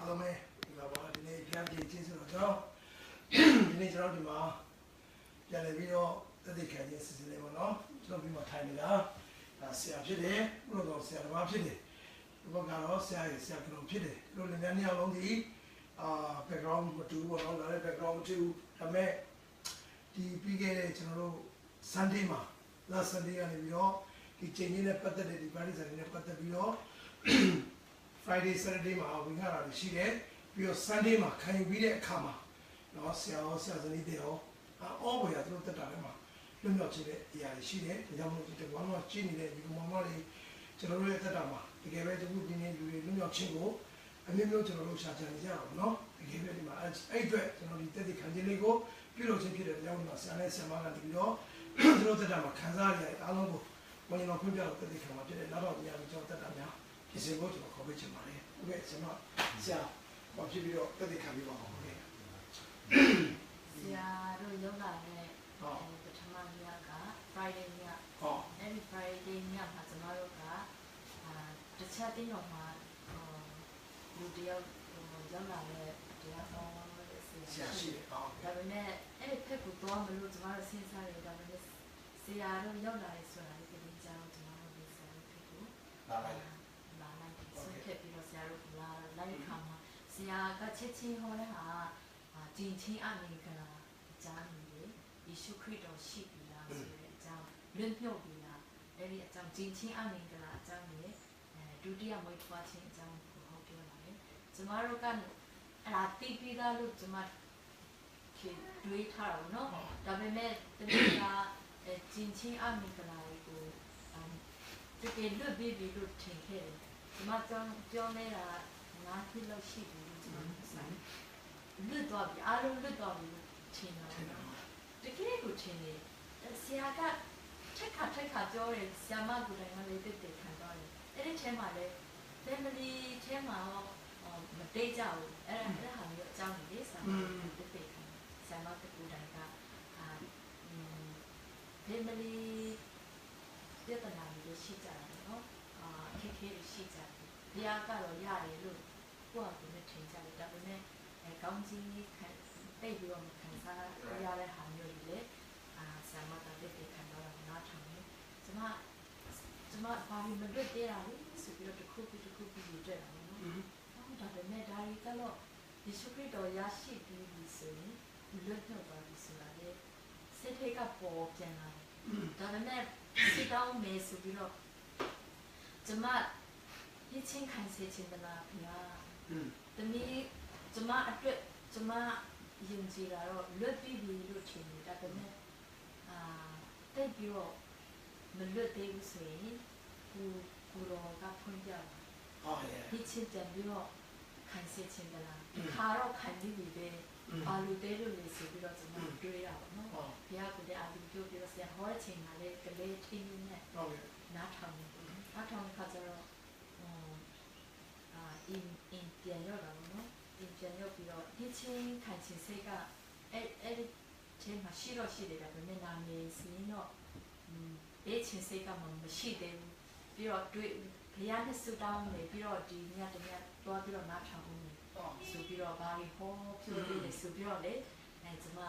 လုံးပဲဒီမှာပါဒီနေ့ပြန်ကြည့်ချင်းဆိုတော့ဒီနေ့ကျွန်တော်ဒီမှာပြန်လည်ပြီးတော့သက်သေခံခြင်းစီစဉ်လေးပေါ့နော်ကျွန်တော်ပြီးမှထိုင်နေတာဒါဆရာဖြစ်တယ်ဘုလိုတော့ဆရာတစ်ပါးဖြစ်တယ်ဒီဘက်ကတော့ဆရာရဲ့ဆရာကလုံးဖြစ်တယ်လို့လည်းများလုံးဒီbackground မတူဘူးပေါ့နော်ဒါလည်း background မတူဘူးဒါပေမဲ့ဒီပြီးခဲ့တဲ့ကျွန်တော်တို့ Sunday မှာ last Sunday ကနေပြီးတော့ဒီချိန်ကြီးနဲ့ပတ်သက်တဲ့ဒီ party ဆိုင်နဲ့ပတ်သက်ပြီးတော့ Friday Saturday မှာဝင်လာတာရှိတယ်ပြီးတော့ Sunday မှာခံယူပြီးတဲ့အခါမှာနော်ဆရာရောဆရာဇနီးတွေရောအော်ဘွေရသူတို့တက်တာလည်းမှာလွတ်မြောက်ခြင်းတဲ့အရာတွေရှိတယ်ဒါကြောင့်မို့ဒီတကွာတော့ကျင်းနေတဲ့ဒီကောင်မလေးကျွန်တော်တို့ရဲ့တက်တာမှာတကယ်ပဲတခုတင်းနေလူတွေလွတ်မြောက်ခြင်းကိုအမျိုးမျိုးကျွန်တော်တို့ရှာကြနေကြအောင်နော်တကယ်ပဲဒီမှာအဲ့အတွက်ကျွန်တော်ဒီတက်တဲ့ခံခြင်းလေးကိုပြုလုပ်ခြင်းဖြစ်တဲ့ကြောင့်ဒီမှာဆရာနဲ့ဆရာမကတပြီးတော့သူတို့တက်တာမှာခံစားရတဲ့အားလုံးကိုဝန်ကျွန်တော်ဖွင့်ပြတော့တက်တဲ့ခံမှာဖြစ်တဲ့နောက်တော့ဒီအရာကျွန်တော်တက်တာများဒီစင်ကိုကျွန်တော်ခေါ်ပေးချင်ပါတယ်ဟုတ်ကဲ့ကျွန်တော်ဆရာဘာဖြစ်ပြီးတော့တက်တဲ့ခံပြီးပါအောင်ဟုတ်ကဲ့ဆရာတို့ရောက်လာတဲ့ပထမနေ့က Friday ညအဲ့ဒီ Friday ညမှာကျွန်တော်တို့ကတခြားတင်းတော်မှာလူတယောက်ရောက်လာတဲ့တရားတော်ဆရာရှိတယ်ဒါပေမဲ့အဲ့ဒီဖက်ကိုတော့မလို့ကျွန်တော်တို့စဉ်းစားရတာပဲဆရာတို့ရောက်လာတယ်ဆိုတာဒီကိစ္စကိုကျွန်တော်တို့ဆရာတို့ဖက်ကိုလာလိုက်ဆွတ်ခဲ့ပြီးတော့ဆရာတို့လာလိုက်ခါမှာဆရာကချက်ချင်းဟောတဲ့ဟာကျင်ချင်းအမေကလာအကြောင်းကြီးယေရှုခရစ်တော်ရှိပြီလားဆိုတဲ့အကြောင်းလွတ်မြောက်ပြီလားအဲ့ဒီအကြောင်းကျင်ချင်းအမေကလာအကြောင်းကြီးဒုတိယမွေးဖွားခြင်းအကြောင်းကိုဟောပြောလာတယ်ကျမတို့ကအဲ့ဒါတိပြီးသားလို့ကျမတွေးထားတော့နော်ဒါပေမဲ့တမန်ကကျင်ချင်းအမေကလာကိုတကယ်လွတ်ပြီးပြီလို့ထင်ခဲ့တယ်ကျမပြောနေတာငါးနှစ်လောက်ရှိပြီလို့ကျမဆိုင်လွတ်သွားပြီအားလုံးလွတ်သွားပြီလို့ထင်တာတကယ်ကိုထင်တယ်ဆရာကထက်ခါပြောတယ်ဆရာမကလည်းငါလေးတက်ခံသွားတယ်အဲ့ဒီထဲမှာလည်း family ထဲမှာမတိတ်ကြဘူးအဲ့ဒါဟာမျိုးအကြောင်းကြီးလေဆရာမတက်ခံဆရာမကကူတိုင်းကfamily ပြဿနာတွေရှိကြတယ်နော်ခက်ခဲရှိကြတယ်ဘုရားကတော့ရတယ်လို့ကိုယ့်အကူနဲ့ထင်ကြတယ်ဒါပေမဲ့ကောင်းကြီးခံတိတ်ပြီးတော့ခံစားရတဲ့ဟာမျိုးတွေလေဆရာမကတက်ခံတော့နားထောင်နေကျမဘာလို့မလွတ်သေးတာလဲဆိုပြီးတော့တစ်ခုပြီးယူတဲ့တာနော်ဒါပေမဲ့ဒါတွေကတော့ယေရှုခရစ်တော်ရရှိပြီးပြီဆိုရင်လွတ်မြောက်သွားပြီဆိုတာလေစိတ်ထိတ်ကပေါ်ပြန်လာတယ်ဒါပေမဲ့စိတ်တောင်းမယ်ဆိုပြီးတော့ကျမ一千看事情的啦，平啊，等于怎么对怎么用起来了，律比比律轻的，但是呢，代表没律对不谁，古老个碰掉了，一千代表看事情的啦，他要看你里边，路对路的是比较怎么对了，喏，不要觉得就比如说好的情况嘞，个嘞听呢，拿长他这了。ပြန်ရောက်တာပေါ့နော်ပြန်ရောက်ပြီးတော့ဒီချင်းခံချင်စိတ်ကအဲ့ဒီချင်းမှာရှိတော့ရှိတယ်ဒါပေမဲ့နာမည်စီးတော့ဘေးချင်းစိတ်ကမရှိသေးဘူးပြီးတော့တွေ့ဘုရားနဲ့ဆုတောင်းနေပြီးတော့ဒီညတညသွားပြီးတော့နားထောင်ဦးနေဆိုပြီးတော့ဘာလို့ဟောပြောနေလဲဆိုပြီးတော့လေကျွန်မ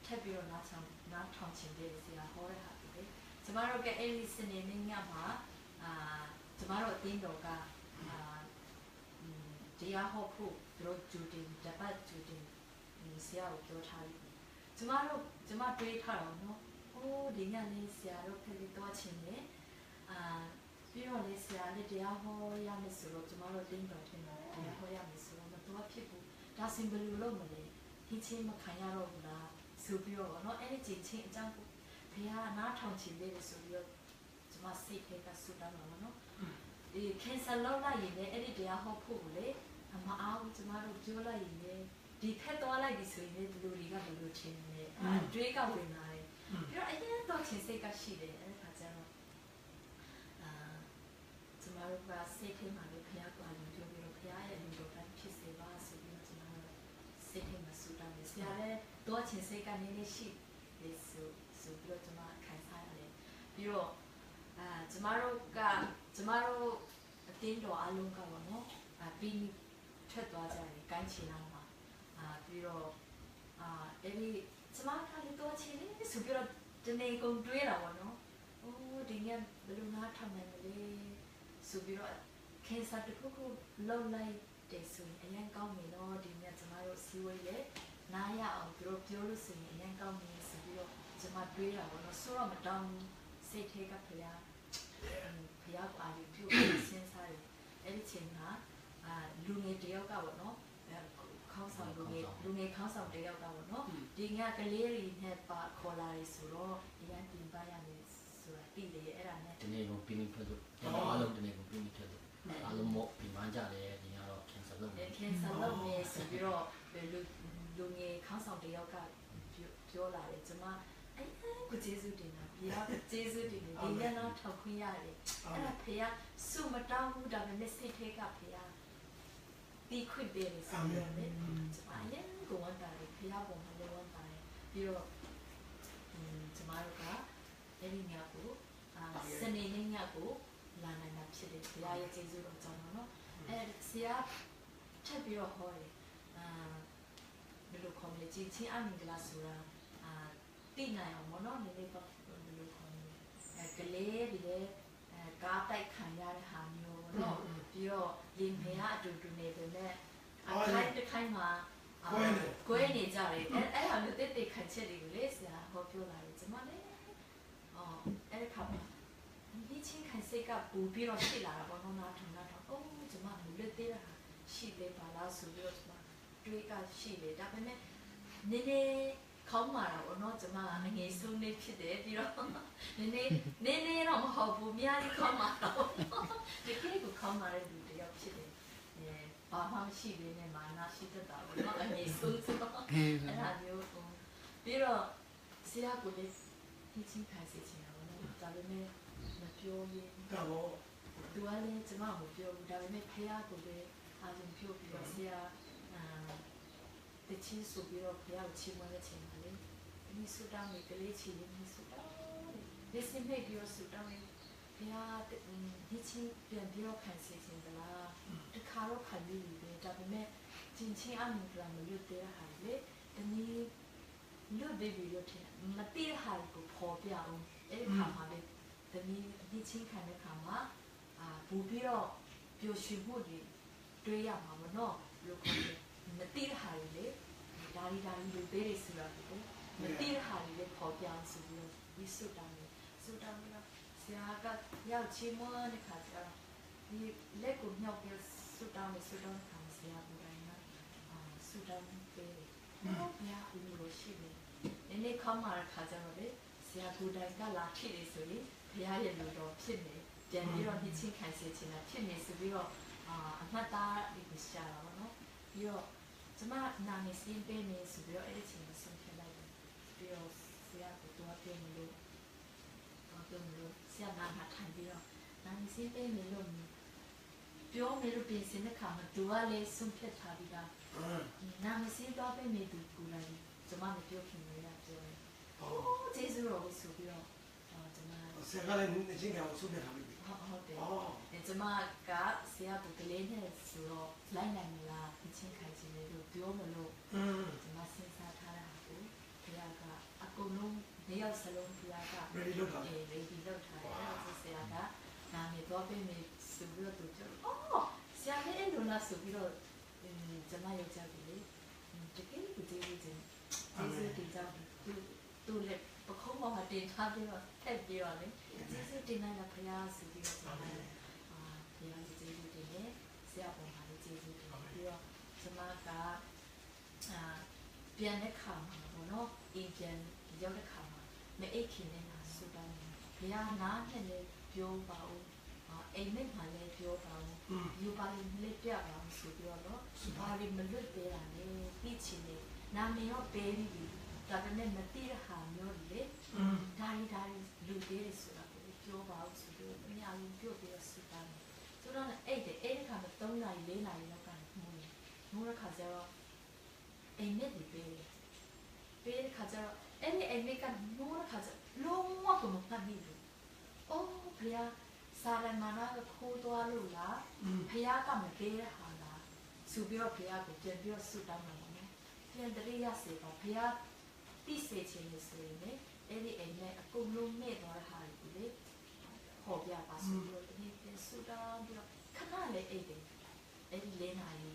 ထပ်ပြီးတော့နားထောင်ချင်တယ်ဆရာဟောတဲ့ဟာတွေကျွန်မတို့ကအဲ့ဒီစနေနေ့ညမှာကျွန်မတို့အတင်းတော်ကတရားဟောဖို့တို့ဂျူတင်တပတ်ဂျူတင်ဆရာကိုပြောထားပြီကျမတွေးထားတော့နော်ဟိုဒီညနေဆရာတို့ဖိတ်တော့ချင်းနေပြီးတော့လေဆရာလေးတရားဟောရမယ်ဆိုတော့ကျမတို့တင်းတော်ထင်တယ်တရားဟောရမယ်ဆိုတော့မတော်ဖြစ်ဘူးဒါစင်ဘလူလို့မလဲဒီချင်းမခံရတော့ဘူးလားဆိုပြီးတော့နော်အဲ့ဒီချင်းအကြောင်းဘုရားနားထောင်ချင်တယ်ဆိုပြီးတော့ကျမစိတ်ထဲကဆူတောင်းလာနော်ဒီ cancel လုပ်လိုက်ရင်လည်းအဲ့ဒီတရားဟောဖို့လေမအားဘူးကျမတို့ပြောလိုက်ရင်လည်းဒီဖက်သွားလိုက်ပြီဆိုရင်လည်းလူတွေကဘယ်လိုထင်လဲတွေးကဝင်လာတယ်ပြီးတော့အရင်တော့ချင်းစိတ်ကရှိတယ်အဲ့ဒါကျတော့ကျမတို့ကစိတ်ထဲမှာလည်းဖျားသွားလို့ပြောပြီးတော့ဖျားရဲ့လူတော်ကဖြစ်စေပါဆိုပြီးတော့ကျမတို့စိတ်ထဲမှာဆူတောင်းတယ်ဆရာလည်းတော့ချင်းစိတ်ကနည်းနည်းရှိတယ်ဆိုပြီးတော့ကျမခံစားရတယ်ပြီးတော့ကျမတို့အတင်းတော်အလုံးကပါနော်ပြီး ထွက်သွားကြတယ်ကိုင်းချီနာမှာပြီးတော့အဲ့ဒီကျမကလည်းတော့ချင်းလေးဆိုပြီးတော့ဒီနေ့ကုန်တွေးတာပေါ့နော်။အိုးဒီနေ့ဘယ်လိုနားထောင်နိုင်မလဲဆိုပြီးတော့ခင်စာတခုခုလုံလိုက်တယ်ဆိုရင်အရင်ကောင်းပြီနော်ဒီနေ့ကျမတို့စီဝေးလေနားရအောင်ပြောလို့ဆိုရင်အရင်ကောင်းပြီဆိုပြီးတော့ကျမတွေးတာပေါ့နော်ဆိုတော့မတောင်းစိတ်ထဲကဖရားကိုအာရုံပြုစဉ်းစားတယ်အဲ့ဒီချိန်မှာလူငယ်တယောက်ကပေါ့နော်ခေါင်းဆောင်လူငယ်ခေါင်းဆောင်တယောက်ကပေါ့နော်ဒီညကလေးတွေနဲ့ပါခေါ်လာရဆိုတော့ဒီကတင်ပါရမယ်ဆိုတာသိတယ်အဲ့ဒါနဲ့ ဒီနေ့ကိုပြီးနေဖြစ်လို့အားလုံးဒီနေ့ကိုပြီးနေဖြစ်လို့အားလုံးမို့ပြီးမှကြတယ်ဒီကတော့ cancel လုပ်မယ် cancel လုပ်မယ်ဆိုပြီးတော့လူငယ်ခေါင်းဆောင်တယောက်ကပြောလာတယ်ကျမအဲ့ကိုကျေးဇူးတင်တာဘုရားကျေးဇူးတင်တယ်ဒီနေ့တော့ထောက်ခွင့်ရတယ်အဲ့ဒါဖေကစုမတောင်းဘူးဒါပေမဲ့စိတ်ထဲကဖေကဒီခွင့်ပေးတယ်ဆိုတော့လေကျမအရင်ကဝန်တာတယ်ဖေကပုံမှန်လေးဝန်တာတယ်ပြီးတော့ကျမတို့ကအဲ့ဒီညကိုစနေနေ့ညကိုလာနိုင်တာဖြစ်တယ်ဘုရားရဲ့ကျေးဇူးတော်ကြောင့်နော်အဲ့ဆရာထပ်ပြီးတော့ဟောတယ်ဘယ်လိုခေါ်မလဲကြည်ချင်းအမင်္ဂလာဆိုတာတိနိုင်အောင်ပေါ့နော်နည်းနည်းတော့ဘယ်လိုခေါ်မလဲကလေးတွေလည်းကားတိုက်ခံရတဲ့ဟာမျိုးပေါ့နော်ပြီးတော့လင်ဖေကအတူတူနေပေမဲ့အခိုင်တစ်ခိုင်မှာကွဲနေကြတယ်အဲ့ဟာမျိုးတိတ်ခံချက်တွေကိုလေဆရာဟောပြောလာတယ်ကျွန်မလည်းအဲ့ဒီခါမှာဒီချင်းခံစိတ်ကပူပြီးတော့ရှိလာတာပေါ့နော်နားထောင်အိုးကျွန်မမလွတ်သေးတာရှိလေပါလားဆိုပြီးတော့ကျွန်မတွေးကရှိလေဒါပေမဲ့နည်းနည်းခေါင်းမာတာပေါ့နော်ကျွန်မငငယ်ဆုံးလေးဖြစ်တယ်ပြီးတော့နည်းနည်းတော့မဟုတ်ဘူးအများကြီးခေါင်းမာတော့ဒီကိကိုခေါင်းမာတဲ့လူတယောက်ဖြစ်တယ်ဘာမှမရှိဘဲနဲ့မာနာရှိတတ်တာပေါ့နော်အငယ်ဆုံးဆိုတော့အဲ့ဒါမျိုးပြီးတော့ဆရာကလည်းဒီချင်းခိုင်းစီချင်တာပေါ့နော်ဒါပေမဲ့မပြောရင်တော့သူကလည်းကျွန်မမပြောဘူးဒါပေမဲ့ဖေကလည်းအာရုံပြုပြီးတော့ဆရာတချင်းဆိုပြီးတော့ဖေကိုချင်းမတဲ့ချိန်မှာလေဒီစူတောင်းကလေးချင်းဒီစူတောင်းဒီစင်မေပြီးတော့စူတောင်းဖေကဒီချင်းပြန်ပြီးတော့ခံစီချင်သလားတခါတော့ခံပြီးပြီဒါပေမဲ့ချင်းချင်းအမင်္ဂလာမလွတ်တဲ့ဟာလေဒီနေ့လွတ်ပြီးပြီးတော့မတိဟာကိုပေါ်ပြအောင်အဲ့ဒီခါမှာလေဒီချင်းခံတဲ့ခါမှာဘူပြီးတော့ပျော်ရွှင်မှုတွေးရမှာမနော်ဘယ်လိုခေါ်လဲမတိတဲ့ဟာတွေလေဒါရီလူပေးရဆိုတာပေါ့မတိတဲ့ဟာတွေလေပေါ်ပြအောင်ဆိုပြီးတော့ဒီစူတောင်းတော့ဆရာကရောက်ချီမွန်းတဲ့ခါကျတော့ဒီလက်ကိုမြောက်ပြီးစူတောင်းခံဆရာပူတိုင်းကစူတောင်းပေးတယ်ဘုရားဦးလို့ရှိတယ်နည်းနည်းခေါင်းမာတဲ့ခါကျတော့လေဆရာပူတိုင်းကလာထိတယ်ဆိုရင်ဘုရားရဲ့လူတော်ဖြစ်နေပြန်ပြီးတော့ဒီချင်းခံစေချင်တာဖြစ်နေဆိုပြီးတော့အမှတ်သားဒီရှာတာပေါ့နော်ပြီးတော့ကျမနာမည်စင်းပေးနေဆိုပြီးတော့အဲ့ဒီချိန်မှာဆုံးဖြတ်လိုက်တယ်ပြီးတော့ဆရာကတော့ပြင်လို့ဆရာနာမထိုင်ပြီးတော့နာမည်စင်းပေးနေလို့ပြောမယ်လို့ပြင်စင်တဲ့ခါမှာသူကလည်းဆုံးဖြတ်ထားပြီးသားနာမည်စင်းတော့ပေးနေသူကူလာတယ်ကျမမပြောခင်လေးကပြောတယ်ကျေးဇူးတော်ကိုဆိုပြီးတော့ကျမဆရာကလည်းနေချင်းကောင်ဆုပြထားပြီဟုတ်တယ်ကျမကဆရာကကလေးနဲ့ဆိုတော့လိုက်နိုင်မလားဒီချင်းခိုင်ချင်းလေးတို့ပြောမလို့ကျမစဉ်းစားထားတာကိုဆရာကအကုန်လုံး၄ယောက်စလုံးဆရာက ready လုပ်ထားတယ် ready လုပ်ထားတယ်အဲ့ဒါဆရာကနာမည်တော့ပေးမယ်ဆိုပြီးတော့သူပြောအော်ဆရာလည်းအဲ့လိုလားဆိုပြီးတော့ကျမရောက်ကြပြီလေတကယ်ကိုကျေးဇူးတင်ကြသူလည်းပခုံးပေါ်မှာတင်ထားပြီးတော့ထက်ပြီးတော့လေကျေးဇူးတင်လိုက်တာဖရားဆိုပြီးတော့ဘုရားကျေးဇူးတင်တယ်ဆရာပေါ်မှာလည်းကျေးဇူးတင်ပြီးတော့ကျမကပြန်တဲ့ခါမှာပေါ့နော်အင်ပြန်ရောက်တဲ့ခါမှာမအိတ်ခင်နေတာစူတောင်းဘုရားနားနဲ့လည်းပြောပါဦးအိမ်မက်မှာလည်းပြောပါဦးယူပါရင်လည်းပြပါဦးဆိုပြီးတော့ဘာလို့မလွတ်သေးတာလဲသိချင်တယ်နာမည်ရောပေးပြီးဒါပေမဲ့မသိတဲ့ဟာမျိုးလေဒါရီလူသေးတယ်ဆိုတာကိုပြောပါဦးဆိုပြီးအများကြီးပြောပြီးတော့စူတောင်းဆိုတော့အဲ့ဒီခါမှာ3နာရီ4နာရီလောက်ကနေမိုးရခါကျတော့အိမ်မက်တွေပေးတဲ့ခါကျတော့အဲ့ဒီအိမ်မက်ကမိုးရခါကျလုံးဝကိုမဖတ်မိဘူးအိုးဘုရားစာရမဏေကခိုးသွားလို့လားဘုရားကမပေးတဲ့ဟာလား ဆိုပြီးတော့ဘုရားကိုပြန်ပြီးတော့ဆုတောင်းတာပေါ့နော်ပြန်တရိယာစေပါဘုရားတိစေခြင်းလို့ဆိုရင်လေအဲ့ဒီအိမ်နဲ့အကုန်လုံးမဲ့သွားတဲ့ဟာကိုလေဟောပြပါဆိုပြီးတော့ဒီပြန်ဆုတောင်းပြီးတော့ခဏလေးအိတ်တယ်အဲ့ဒီ၄နာရီ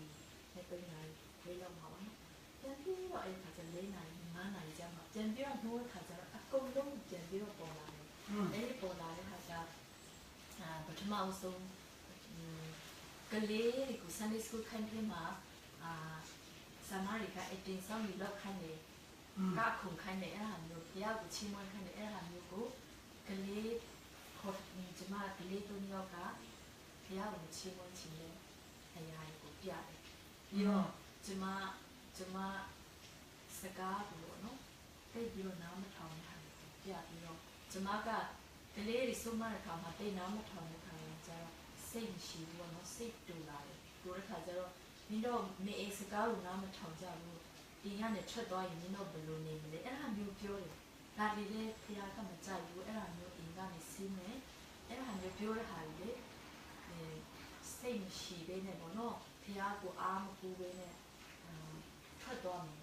နဲ့၃နာရီဝေးလောက်မှာပါနော်ပြန်ပြီးတော့အဲ့ဒီခါကျ၄နာရီ၅နာရီကျမှပြန်ပြီးတော့နှိုးတဲ့ခါကျတော့အကုန်လုံးပြန်ပြီးတော့ပေါ်လာတယ်အဲ့ဒီပေါ်လာတဲ့ခါကျပထမအဆုံးကလေးကို Sunday School ခိုင်းပြမှာဆာမာရီကအတင်ဆောင်ပြီးလောက်ခိုင်းတယ်ကခုန်ခိုင်းတယ်အဲ့ဟာမျိုးဘုရားကိုချီးမွမ်းခိုင်းတယ်အဲ့ဟာမျိုးကိုကလေးခေါ်ကျမကလေး၃ယောက်ကဘုရားကိုချီးမွမ်းခြင်းနဲ့အရာကိုပြတယ်ပြီးတော့ကျမစကားကိုနော်တိတ်ပြီးတော့နားမထောင်တာပြပြီးတော့ကျမကကလေးတွေဆုံးမတဲ့ခါမှာတိတ်နားမထောင်တဲ့ခါကျတော့စိတ်ရှိဘူးပေါ့နော်စိတ်တူလာတယ်တို့တဲ့ခါကျတော့မင်းတို့နေစကားကိုနားမထောင်ကြဘူးဒီကနေထွက်သွားရင်မင်းတို့ဘယ်လိုနေမလဲအဲ့ဒါမျိုးပြောတယ်ဒါတွေလည်းဖခင်ကမကြိုက်ဘူးအဲ့ဒါမျိုးအိမ်ကနေစီးမယ်အဲ့ဒါမျိုးပြောတဲ့ဟာတွေလေစိတ်ရှိသေးတယ်ပေါ့နော်ဖခင်ကိုအားမကူပဲနဲ့ထွက်သွားမယ်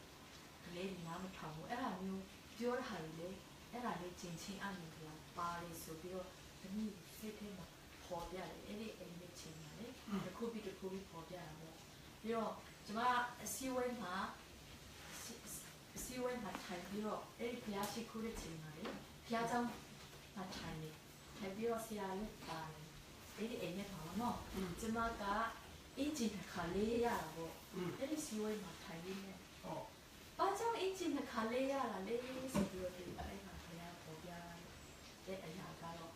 ကလေးနားမထောင်ဘူးအဲ့ဒါမျိုးပြောတဲ့ဟာတွေလေအဲ့ဒါလေးကျင်ချင်းအမြင်ကပါတယ်ဆိုပြီးတော့ဒီနေ့စိတ်ထဲမှာပေါ်ပြတယ်အဲ့ဒီအိမ်နဲ့ချင်းပါလေတစ်ခုပြီးပေါ်ပြတာပေါ့ပြီးတော့ကျမအစည်းအဝေးမှာထိုင်ပြီးတော့အဲ့ဒီဘုရားရှိခိုးတဲ့ချိန်မှာလေဘုရားကျောင်းမှာထိုင်နေပြီးတော့ဆရာလည်းပါတယ်အဲ့ဒီအိမ်နဲ့ပါတော့ကျမကအင်ဂျင်တစ်ခါလေးရတာပေါ့အဲ့ဒီစီဝဲမှာထိုင်နေတယ်ဘာကြောင့်အင်ဂျင်တစ်ခါလေးရတာလဲဆိုပြီးတော့ဒီအဲ့မှာဘုရားပေါ်ပြတဲ့အရာကတော့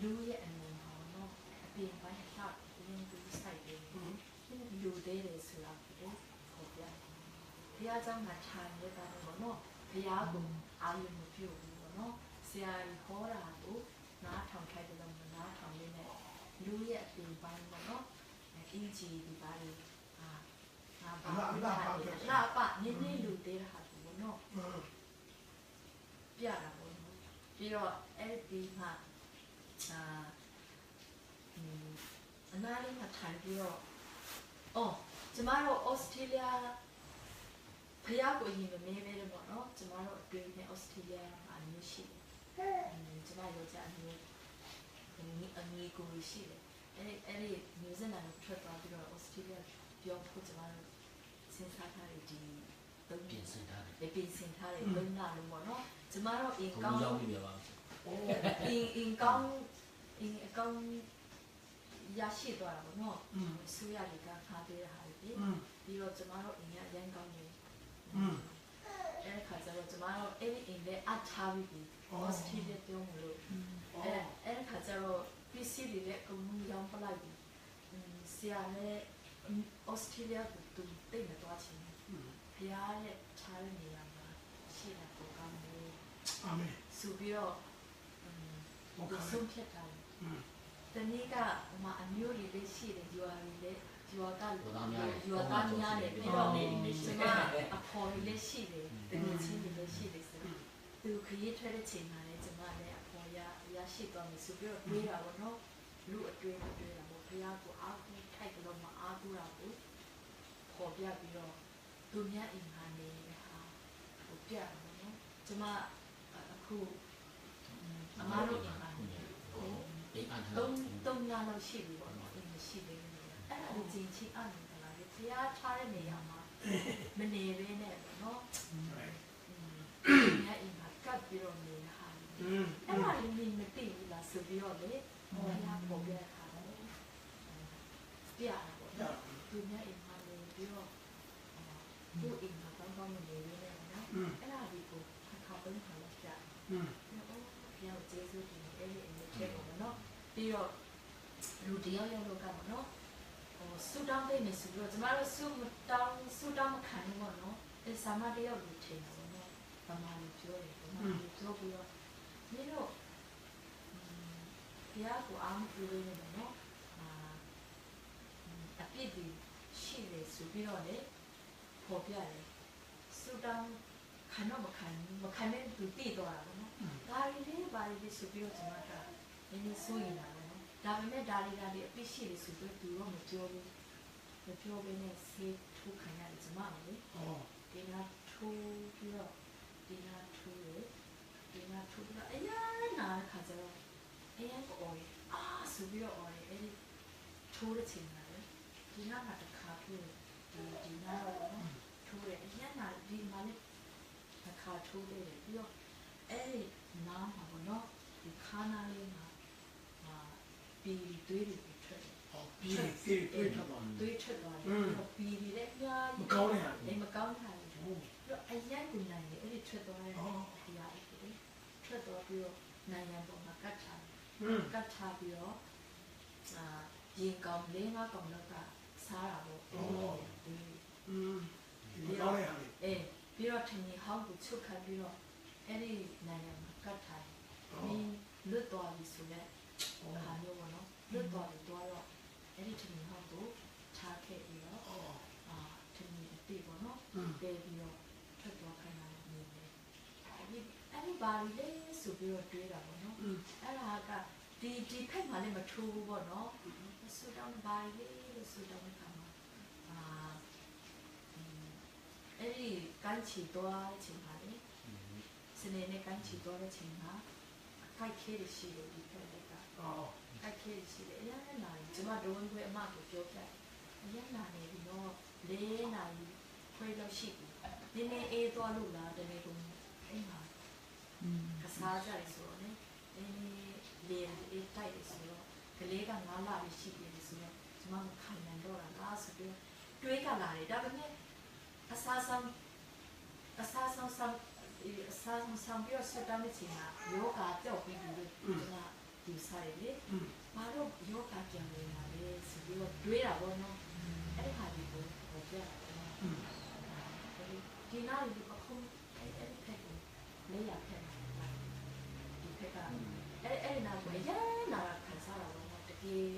လူရဲ့အနံ့ပါတော့အပြင်ပိုင်းကရင်းသူစိုက်တယ်လူသေးတယ်ဆိုတာကိုပေါ်ပြဘုရားကျောင်းမှာထိုင်နေတာပေါ့နော်ဘုရားကိုအာရုံမပြုဘူးပေါ့နော်ဆရာကြီးဟောတာကိုနားထောင်ခိုင်းတယ်လို့နားထောင်နေတယ်လူရဲ့အပြင်ပိုင်းပေါ့နော်အင်ဂျီဒီပါလေလာပါနည်းနည်းလူသေးတာပေါ့နော်ပြတာပေါ့နော်ပြီးတော့အဲ့ဒီမှာအနားလေးမှာထိုင်ပြီးတော့ကျမတို့ဩစတြေးလျဖျားကိုအရင်မမေးပဲပေါ့နော်ကျမတို့အတွင်းနဲ့ဩစတြေးလျမှာအမျိုးရှိတယ်ကျမတို့ကြာအမျိုးအမီကိုရှိတယ်အဲ့ဒီမျိုးစံနာကိုထွက်သွားပြီးတော့ဩစတြေးလျပြောဖို့ကျမတို့စဉ်းစားထားတယ်ဒီပြင်ဆင်ထားတယ်ဘယ်နာလို့ပေါ့နော်ကျမတို့အင်ကောင်းရောက်ပြီပါအင်ကောင်းရရှိသွားတာပေါ့နော်ဆူရတွေကခါပေးတာဟာလေပြီးတော့ကျမတို့အင်ရရန်ကောင်းနေအဲ့ခါကျတော့ကျမတို့အဲ့ဒီအင်လည်းအထားပြီးဩစတြေးလျပြောမလို့အဲ့ခါကျတော့ပစ္စည်းတွေလည်းအကုန်လုံးရောင်းပလိုက်ပြီဆရာလည်းဩစတြေးလျကိုသူတိတ်မသွားချင်ဘူးဘုရားရဲ့ခြားတဲ့နေရာမှာရှိတာကိုကောင်းတယ်အာမင်ဆိုပြီးတော့ဆုံးဖြတ်တာတနည်းကအမျိုးတွေလည်းရှိတယ်ယူအားတွေလည်းယူအားသားများတယ်ပြီးတော့ကျမအဖော်တွေလည်းရှိတယ်တကယ်ချင်းတွေလည်းရှိတယ်ဆိုတော့သူခရီးထွက်တဲ့ချိန်မှာလည်းကျမလည်းအဖော်ရရှိသွားပြီဆိုပြီးတော့တွေးတာပေါ့နော်လူအတွင်းတာပေါ့ဘုရားကိုအားကိုးထိုက်လို့မအားကိုးတာကိုပေါ်ပြပြီးတော့သူများအိမ်မှာနေတဲ့ဟာကိုပြတာပေါ့နော်ကျမအခုအမားတို့အိမ်မှာဒီအန်တုံးလာလို့ရှိပြီပေါ့နော်အိမ်မရှိသေးဘူးအဲ့ဒါကိုကြင်ချင်းအမြင်ကလာတယ်ဘုရားထားတဲ့နေရာမှာမနေဘဲနဲ့ပေါ့နော်အိမ်မှာကပ်ပြီးတော့နေတာဟာအဲ့ဒါလည်းမသိဘူးလားဆိုပြီးတော့လေဘုရားပေါ်ပြတာပြတာပေါ့နော်သူများအိမ်မှာနေပြီးတော့သူ့အိမ်မှာကောင်းကောင်းမနေရတဲ့နော်အဲ့ဒါဒီကိုခါသုံးခါလောက်ကြာဘုရားကျေးဇူးတင်တယ်အဲ့ဒီအိမ်ထဲပေါ့နော်ပြီးတော့လူတယောက်ယောက်ကပေါ့နော်ဆူတောင်းပေးမယ်ဆိုပြီးတော့ကျမတို့ဆူတောင်းမခံဘူးပေါ့နော်အဲဆာမတယောက်လူထင်တယ်နော်ဘာမှမပြောရဘူးနော်ပြောပြီးတော့မင်းတို့ဘုရားကိုအားမပြုရနေတယ်နော်အပြစ်တွေရှိတယ်ဆိုပြီးတော့လေပေါ်ပြတယ်ဆူတောင်းခံတော့မခံတဲ့သူတည်သွားတာပေါ့နော်ဒါရီလေးပါရီဆိုပြီးတော့ကျမကနည်းနည်းစိုးရင်လာတယ်နော်ဒါပေမဲ့ဒါရီအပြစ်ရှိတယ်ဆိုပြီးသူတော့မပြောဘူးဘ ပြောပေးနဲ့ဆေးထိုးခံရတယ်ကျမလေ อ๋อ ဒီနာထိုးပြီးတော့ဒီနာထိုးတယ်ဒီနာထိုးပြီးတော့အရာနာတဲ့ခါကျတော့အရာကိုအော်ရအာဆိုပြီးတော့အော်ရအဲ့ဒီထိုးတဲ့ချိန်မှာလေဒီနာမှာတစ်ခါထိုးဒီနာတော့ထိုးတယ်အရာနာဒီမှာလေတစ်ခါထိုးတယ်ပြီးတော့အဲ့ဒီနားမှာပေါ့နော်ဒီခါနာလေးမှာပြီးသွေးတွေထွက်တယ် อ๋อพี่พี่ทำบ่ သွေးထွက်သွားတယ်ပြီးတော့ပြီးတယ်အများကြီး မကောင်းတဲ့ဟာ မကောင်းတာလေပြီးတော့အရင်ကနိုင်တယ်အဲ့ဒီထွက်သွားတယ်ဒီဟာအဲ့ဒီထွက်သွားပြီးတော့နိုင်ငံပေါ်မှာကတ်ထားကတ်ထားပြီးတော့ရင်ကောင်၄၅ကောင်လောက်ကစားတာပေါ့ဒီ မကောင်းတဲ့ဟာလေ ပြီးတော့ထင်ကြီးဟောင်းကိုချုပ်ခတ်ပြီးတော့အဲ့ဒီနိုင်ငံမှာကတ်ထားတယ်လွတ်သွားပြီဆိုတော့ဟာမျိုးပေါ့နော်လွတ်သွားပြီတော့အဲ့ဒီထင်ကြီးဟောင်းကိုထားခဲ့ပြီးတော့ထင်ကြီးအတိပေါ့နော်ပဲပြီးတော့ထွက်သွားခိုင်းတာနေတယ်အဲ့ဒီဘာလဲဆိုပြီးတော့တွေးတာပေါ့နော်အဲ့ဒါကဒီဖက်မှာလည်းမထိုးဘူးပေါ့နော်ဆူတောင်းဘာလဲလို့ဆူတောင်းခါမှာအဲ့ဒီကန်ချီသွားချိန်ပါလေစနေနေ့ကန်ချီသွားတဲ့ချိန်မှာခိုက်ခဲရှိတယ်ဒီဖက်ကခိုက်ခဲရှိတယ်အရင်ကလာကျမတို့ဝင်ခွဲအမကိုပြောပြအရင်လာနေပြီးတော့၄နာရီခွဲလို့ရှိပြီဒီနေ့အေးသွားလို့လားတနေ့ကုန်အိမ်မှာကစားကြရဆိုတော့လေလေအေးတိုက်ရဆိုတော့ကလေးက9လပဲရှိပြီဆိုတော့ကျမမခိုင်နိုင်တော့တာလားဆိုပြီးတွေးကလာတယ်ဒါပေမဲ့အစားဆောင်ပြီးတော့ဆက်တမ်းချင်တာယောဂကြောက်ပြီးလို့ကျွန်တော်ဒီဆိုင်လေဘာလို့ယောဂကြံနေတာလဲဆိုပြီးတော့တွေးတာပေါ့နော်အဲ့ဒီဟာဒီကိုဟောပြတာဒီနားဒီပခုံးအဲ့ဖက်ကိုလေးရဖက်ဒီဖက်ကအဲ့နားကိုရနာခံစားတာပေါ့တကယ်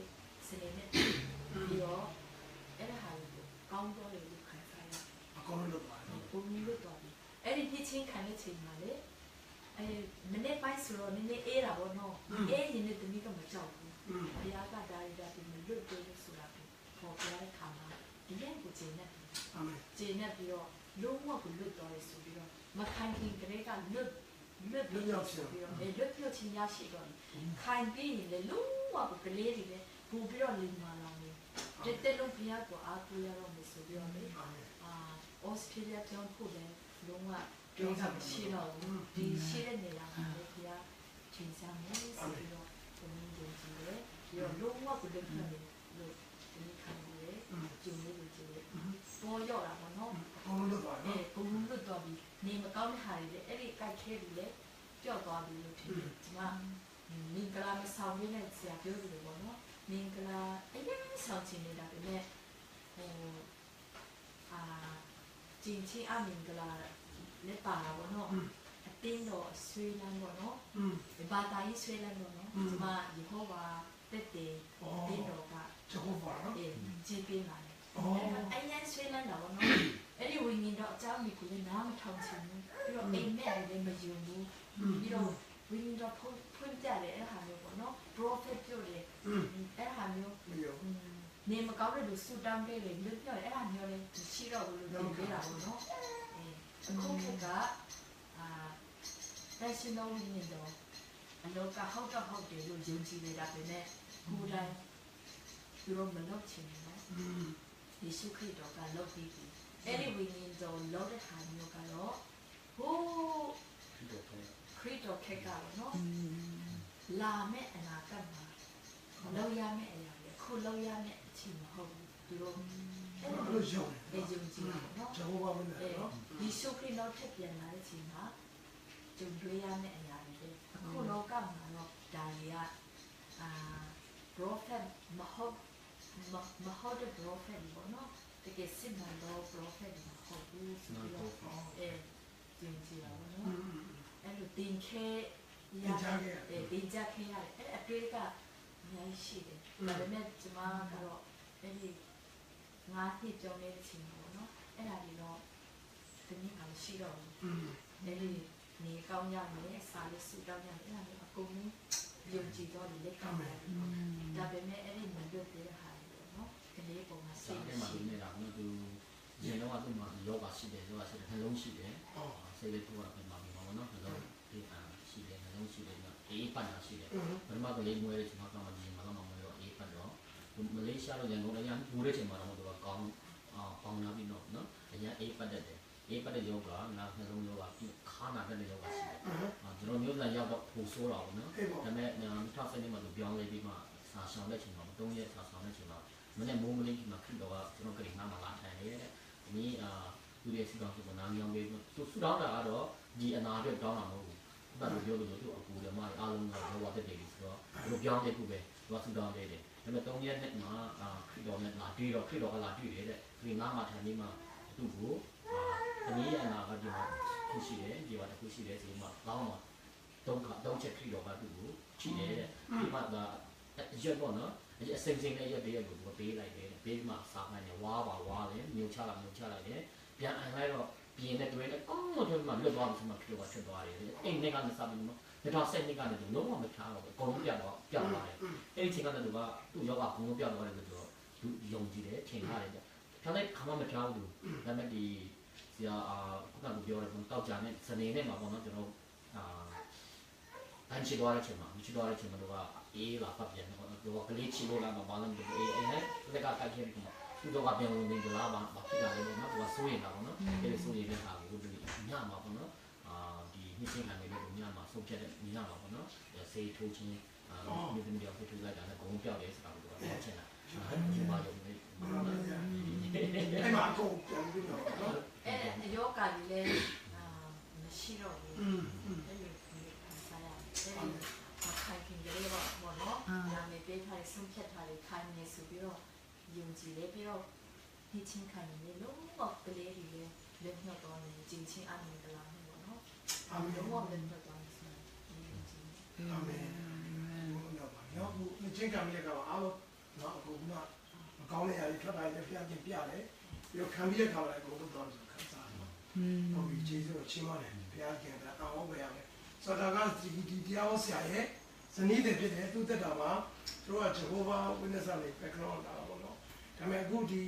စနေနေ့ပြီးတော့အဲ့ဒါဟာကိုကောင်းတော့လေခံစားရ အကောင်းလို့ပါတယ် ဘုံလို့တော့အဲ့ဒီပြချင်းခံတဲ့ချိန်မှာလေမနေ့ပိုင်းဆိုတော့နည်းနည်းအေးတာပေါ့နော်အေးရင်လည်းတမီးကမကြောက်ဘူးဘုရားကဒါရီဒါဒီမလွတ်တယ်လို့ဆိုတာကိုပေါ်ပြတဲ့ခါမှာဒီရဲ့ကိုကျင်းနေတယ် အာမင် ကျင်းနေပြီးတော့လုံးဝကိုလွတ်တော်ရဆိုပြီးတော့မခိုင်ခင်ကလေးကလွတ်ရောက်ဆိုပြီးတော့လွတ်ပြောချင်းရရှိတော့ခိုင်ပြီးရင်လည်းလုံးဝကိုကလေးတွေလည်းပူပြီးတော့လင်းမာလာတယ်တက်လုံးဘုရားကိုအားကိုးရတော့မယ်ဆိုပြီးတော့လေ အာမင် ဩစတြေးလျကျောင်းဖို့လည်းလုံးဝပြောတာမရှိတော့ဘူးဒီရှိတဲ့နေရာမှာလည်းဘုရားချိန်ဆမယ်ဆိုပြီးတော့ဘုန်းကြီးကြည့်တယ်ပြီးတော့လုံးဝကိုလွတ်ထွက်တယ်လို့ဒီခံရတယ်ကျုံလို့ကြည့်တယ်ပေါ်ရောက်တာပေါ့နော် အကောင်းလို့ပါတယ် ဘုံလွတ်သွားပြီနေမကောင်းတဲ့ဟာတွေလည်းအဲ့ဒီကြိုက်ခဲပြီလေကြောက်သွားပြီလို့ထင်တယ်ဒီမှာမင်္ဂလာမဆောင်ရတဲ့ဆရာပြောတယ်ပေါ့နော်မင်္ဂလာအရင်ဆောင်ချင်နေတာပဲနဲ့ကျင်းချင်းအမင်္ဂလာလက်ပါတာပေါ့နော်အတင်းတော့ဆွေးလန်းပေါ့နော်ဘာသာရေးဆွေးလန်းပေါ့နော်ဒီမှာယေဟောဝါတက်တယ်တင်းတော်က ဂျဟောဗာနော် ကြည်ပြင်းလာတယ်အရင်ဆွေးလန်းတာပေါ့နော်အဲ့ဒီဝိညာဉ်တော့အကြောင်းကြီးကိုလည်းနားမထောင်ချင်ဘူးပြီးတော့အိမ်မက်လည်းမယုံဘူးပြီးတော့ဝိညာဉ်တော့ဖွင့်ပြတယ်အဲ့ဟာမျိုးပေါ့နော် prophet ပြောတယ်အဲ့ဟာမျိုး မယုံ နေမကောင်းတဲ့လူဆူတောင်းပေးလေလွတ်ပြောတယ်အဲ့ဒါမျိုးလေးရှိတော့ဘူးလို့ပြောပြတာပေါ့နော်အခုကnational union တော့အလောကဟုတ်တော့ဟုတ်တယ်လို့ယုံကြည်နေတာပဲနဲ့ကိုယ်တိုင်သူတို့မလုပ်ချင်ဘူးနော်ယေရှုခရစ်တော်ကလုပ်ပြီးပြီအဲ့ဒီဝိညာဉ်တော်လုပ်တဲ့ဟာမျိုးကတော့ဟိုးခရစ်တော်ခက်ကတော့နော်လာမဲ့အနာဂတ်မှာလောက်ရမယ့်အရာတွေခုလောက်ရမယ့်အချိန်မဟုတ်ဘူးသူတို့ အဲ့လိုယုံတယ် ယုံကြည်တယ်နော် ဂျဟောဗာမင်းနော် ဒီရှုခရစ်တော်ထက်ပြန်လာတဲ့အချိန်မှာကြုံတွေ့ရမယ့်အရာတွေအခုလောကမှာတော့ဒါတွေက prophet မဟုတ်တဲ့ prophet ပေါ့နော်တကယ်စစ်မှန်တော့ prophet မဟုတ်ဘူးဆိုတော့ယုံကြည်တာပေါ့နော်အဲ့လိုတင်ခဲတင်ကြခဲ့ရတယ်အဲ့အတွေ့ကအများကြီးရှိတယ်ဒါပေမဲ့ကျွန်မကတော့အဲ့ဒီငါးနှစ်ကျော်နေတဲ့အချိန်ပေါ့နော်အဲ့ဒါတွေတော့ဒီနေ့ကမရှိတော့ဘူးအဲ့ဒီနေကောင်းရမယ်စာလေးစုတောင်းရမယ်အဲ့ဒါမျိုးအကုန်လုံးယုံကြည်တော့လက်ခံတယ်ဒါပေမဲ့အဲ့ဒီမလွတ်တဲ့ဟာတွေပေါ့နော်ကလေးပုံမှာစိတ်ရှိ သူ့မှာယောဂရှိတယ်ယောဂရှိတယ်နှလုံးရှိတယ်စိတ်လေးထိုးတာပြန်ပါပြီပေါ့နော်နှလုံးဒီရှိတယ်နှလုံးရှိတယ်အေးပတ်တာရှိတယ်ပထမကလေးမွေးတဲ့ချိန်မှာတော့ဒီမှာတော့မွေးတော့အေးပတ်တော့မလေးရှားလို့ရန်ကုန်လည်းမွေးတဲ့ချိန်မှာတော့သူကကောင်းပေါင်းလာပြီးတော့နော်အရင်အေးပတ်တယ်အေးပတ်တဲ့ယောဂနာနှလုံးယောဂပြီးခါနာတဲ့ယောဂရှိတယ်ကျွန်တော်မျိုးစံရောက်တော့ပိုဆိုးတော့ဘူးနော်ဒါပေမဲ့ထောက်စနေမှာသူပြောင်းလဲပြီးမှစာဆောင်တဲ့ချိန်မှာ3ရက်စာဆောင်တဲ့ချိန်မှာမနေ့မိုးမလင်းကြီးမှာဖြစ်တော့ကျွန်တော်ကလေးနားမှာလာထိုင်နေတဲ့ဒီသူရဲ့စီကောင်ကနားမြောင်းပေးသူဆူတောင်းတာကတော့ဒီအနာအတွက်တောင်းတာမဟုတ်ဘူး။ဘာလို့ပြောလို့သူအကူလည်းမအားလုံးကဘောဝတ်တဲ့ဆိုတော့ဘယ်လိုပြောင်းလဲခုပဲသူကဆူတောင်းနေတယ်။ဒါပေမဲ့3ရက်နဲ့မှာခရစ်တော်နဲ့လာတွေ့တော့ခရစ်တော်ကလာတွေ့တယ်တဲ့။ဒီနားမှာထိုင်နေမှာသူ့ကိုအနည်းအနာကဒီမှာခုရှိတယ်ဒီမှာတစ်ခုရှိတယ်ဆိုမှကောင်းတော့တုံးချက်ခရစ်တော်ကသူ့ကိုရှိတယ်တဲ့။ဒီမှာရက်ပေါ့နော်အစိမ့်စိမ့်နဲ့ရက်ပေးရလို့သူကပေးလိုက်တယ်ပေးပြီးမှစားခိုင်းတယ်ဝါပါဝါတယ်မြုံချလိုက်တယ်ပြန်အန်လိုက်တော့ပြင်းတဲ့တွဲနဲ့ကောင်းတော့တွဲမှလွတ်သွားပြီဆိုမှဖြစ်သွားတယ်အိမ်နဲ့ကနေစားပြီးတော့ဒါတော့ဆက်နေကနေတော့လုံးဝမထားတော့ဘူးအကုန်လုံးပြတ်သွားတယ်အဲ့ဒီချိန်ကနေသူကသူ့ယောဂဘုံလုံးပြတ်သွားတယ်ဆိုတော့သူယုံကြည်တယ်ထင်ထားတယ်ဖြောင်းလိုက်ခါမှမထားဘူးဒါပေမဲ့ဒီဆရာခုနကပြောတယ်တောက်ကြနဲ့စနေနေ့မှာပေါ့နော်ကျွန်တော်အန်ချီသွားတဲ့ချိန်မှာသူကအေးလာပတ်ပြန်တော့သူကကလေးချီလို့လာတော့ဘာလို့အေးနဲ့လက်ကကခဲ့ပြီးသူတို့ကပြန်ဝင်နေကြလားဘာဖြစ်တာလဲပေါ့နော်သူကစိုးရင်တာပေါ့နော်အဲ့ဒီစိုးရင်တဲ့ဟာကိုသူညမှာပေါ့နော်ဒီနှစ်ချင်းခံနေလို့ညမှာဆုံးဖြတ်တဲ့ညမှာပေါ့နော်ဆေးထိုးချင်းမြေပြင်ပြောင်းထိုးလိုက်တာနဲ့ဂုံပြောက်တယ်ဆိုတာကိုသူကပြောချင်တာဒီမှာရုံနဲ့အဲ့မှာအကုန်ပြန်ပြီးတော့နော်အဲ့ယောဂကြီးလည်းမရှိတော့ဘူးအဲ့လိုဆိုင်ရတယ်ခိုင်ခင်ကြလေးပေါ့နော်ဒါနဲ့ပေးထားတဲ့ဆုံးဖြတ်ထားတဲ့ခိုင်နေဆိုပြီးတော့ယုံကြည်လေပြီးတော့ဒီချင်းခိုင်နေလို့တော့ကလေးတွေလက်ညှောက်တော့နေကျင်းချင်းအမြင်ကလာနေပေါ့နော်အာမင်ဘုရားလက်ညှောက်တော့နေဆိုအာမင်ဘုရားပါရောဒီချင်းကံလေးကအားလုံးတော့အခုကမကောင်းတဲ့ຢာတွေထွက်လာရင်ဖျက်ပြင်ပြတယ်ပြီးတော့ခံပြီးတဲ့ခါမှာလည်းအကုန်လုံးတော့ခံစားတယ်ဟုတ်ပြီကျေးဇူးတော်ချီးမွမ်းတယ်ဘုရားခင်ဗျာအောင်ပဲရမယ်ဆိုတော့ကဒီတရားဟောဆရာရဲ့ဇနီးတွေဖြစ်တယ်သူတက်တာမှာသူကဂျဟောဗာဝိနည်းစာလေး background လာတာပေါ့နော်ဒါပေမဲ့အခုဒီ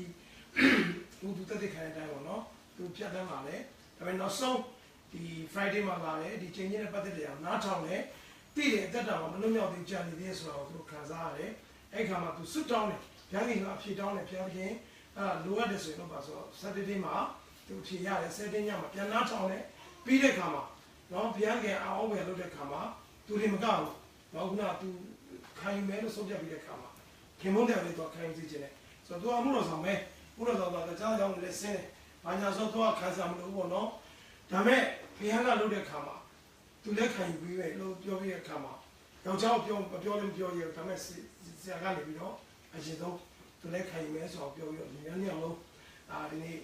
သူတက်တဲ့ခံတဲ့အတိုင်းပေါ့နော်သူဖြတ်တန်းလာတယ်ဒါပေမဲ့နောက်ဆုံးဒီ Friday မှာလာတယ်ဒီချိန်ချင်းနဲ့ပတ်သက်တဲ့အောင်နားထောင်တယ်ပြီးတယ်တက်တာမှာမလို့မြောက်သေးကြနေသေးဆိုတော့သူခံစားရတယ်အဲ့ခါမှာသူစွတ်တောင်းတယ်ဗျာဒိန်ကအဖြေတောင်းတယ်ဖျားပြင်လိုအပ်တယ်ဆိုရင်တော့ပါဆိုတော့ Saturday မှာသူဖြေရတယ် Saturday ညမှာပြန်နားထောင်တယ်ပြီးတဲ့ခါမှာနော်ဗျာဒိန်အောင်ပဲလုပ်တဲ့ခါမှာသူတွေမကဘူးတော့ခုနကသူခိုင်မဲလို့ဆုံးဖြတ်ပြီးတဲ့ခါမှာခင်မုန်းတယ်လေးတော့ခိုင်စီခြင်းနဲ့ဆိုတော့သူကမှုတော်ဆောင်မဲမှုတော်ဆောင်တော့တခြားကြောင့်လည်းဆင်းတယ်ဘာညာဆိုတော့ခံစားမလို့ပေါ့နော်ဒါမဲ့ဘုရားကလုပ်တဲ့ခါမှာသူလည်းခိုင်ပြီးပဲလို့ပြောပြီးတဲ့ခါမှာယောက်ျားပြောမပြောလည်းမပြောရဘူးဒါမဲ့ဆရာကနေပြီးတော့အရင်ဆုံးသူလည်းခိုင်မဲဆိုတော့ပြောပြီးတော့ညနေအောင်လို့ဒီနေ့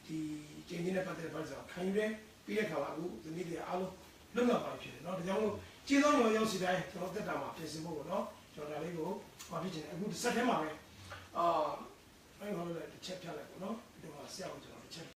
ဒီကျင်းနေတဲ့ပတ်သက်တဲ့ဘာလို့ခိုင်ရဲပြီးတဲ့ခါမှာအခုဒီနေ့တွေအားလုံးလွတ်လပ်ပါဖြစ်တယ်เนาะဒါကြောင့်မို့ကျေးဇူးတော်ရောက်စီတိုင်းကျွန်တော်တက်တာမှာပြင်ဆင်ဖို့ပေါ့နော်ကျွန်တော်ဒါလေးကိုဟောပြချင်တယ်အခုစက်ထဲမှာပဲအဲ့ဟောလို့တစ်ချက်ပြလိုက်ပေါ့နော်ဒီမှာဆရာကိုကျွန်တော်တစ်ချက်